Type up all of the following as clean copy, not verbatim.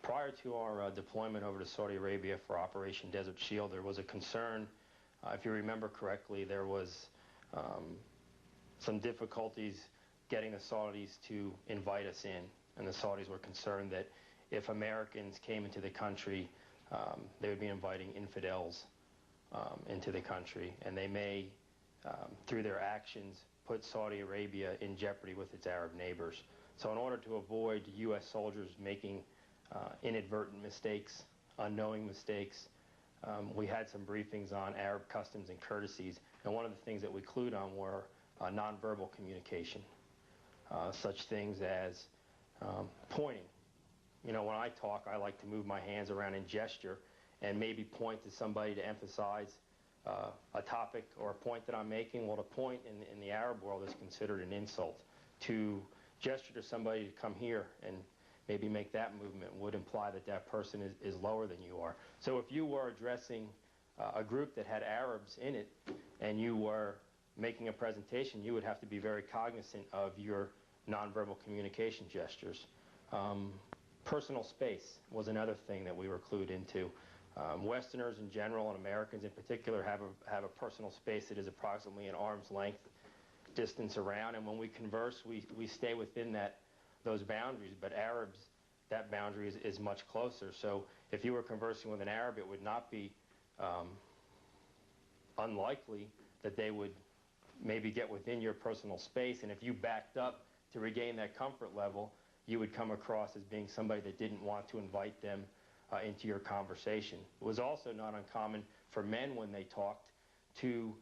Prior to our deployment over to Saudi Arabia for Operation Desert Shield, there was a concern, if you remember correctly, there was some difficulties getting the Saudis to invite us in. And the Saudis were concerned that if Americans came into the country, they would be inviting infidels into the country. And they may, through their actions, put Saudi Arabia in jeopardy with its Arab neighbors. So in order to avoid U.S. soldiers making inadvertent mistakes, unknowing mistakes, we had some briefings on Arab customs and courtesies. And one of the things that we clued on were nonverbal communication, such things as pointing. You know, when I talk, I like to move my hands around in gesture and maybe point to somebody to emphasize a topic or a point that I'm making. Well, to point in the Arab world is considered an insult. To gesture to somebody to come here and maybe make that movement would imply that that person is lower than you are. So if you were addressing a group that had Arabs in it and you were making a presentation, you would have to be very cognizant of your nonverbal communication gestures. Personal space was another thing that we were clued into. Westerners in general and Americans in particular have a personal space that is approximately an arm's length distance around, and when we converse, we stay within those boundaries. But Arabs, that boundary is much closer. So if you were conversing with an Arab, it would not be unlikely that they would maybe get within your personal space, and if you backed up to regain that comfort level, you would come across as being somebody that didn't want to invite them into your conversation. It was also not uncommon for men when they talked to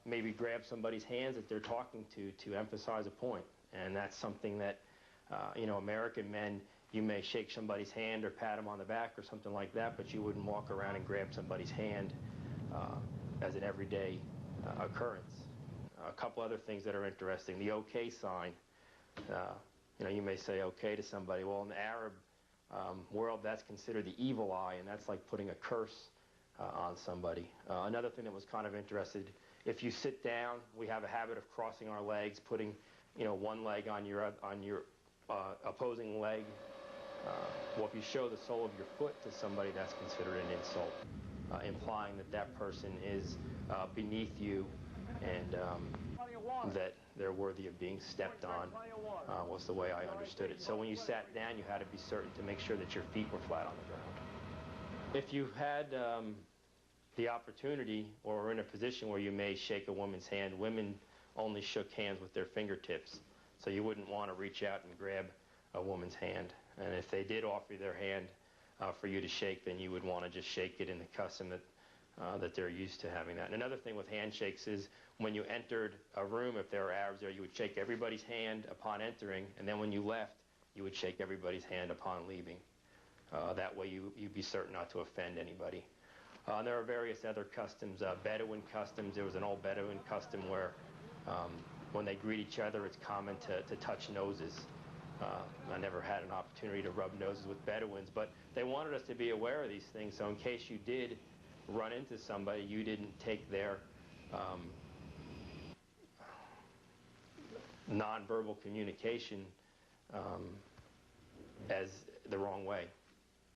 maybe grab somebody's hands that they're talking to emphasize a point. And that's something that, you know, American men, you may shake somebody's hand or pat them on the back or something like that, but you wouldn't walk around and grab somebody's hand as an everyday occurrence. A couple other things that are interesting. The OK sign. You know, you may say OK to somebody. Well, in the Arab world, that's considered the evil eye, and that's like putting a curse on somebody. Another thing that was kind of interesting, if you sit down, we have a habit of crossing our legs, putting, you know, one leg on your opposing leg. Well, if you show the sole of your foot to somebody, that's considered an insult, implying that that person is beneath you and that they're worthy of being stepped on, was the way I understood it. So when you sat down, you had to be certain to make sure that your feet were flat on the ground. If you had the opportunity or were in a position where you may shake a woman's hand, women only shook hands with their fingertips. So you wouldn't want to reach out and grab a woman's hand. And if they did offer you their hand for you to shake, then you would want to just shake it in the custom that they're used to having that. And another thing with handshakes is when you entered a room, if there were Arabs there, you would shake everybody's hand upon entering, and then when you left, you would shake everybody's hand upon leaving. That way you'd be certain not to offend anybody. There are various other customs, Bedouin customs. There was an old Bedouin custom where when they greet each other, it's common to touch noses. I never had an opportunity to rub noses with Bedouins, but they wanted us to be aware of these things, so in case you did run into somebody, you didn't take their nonverbal communication as the wrong way.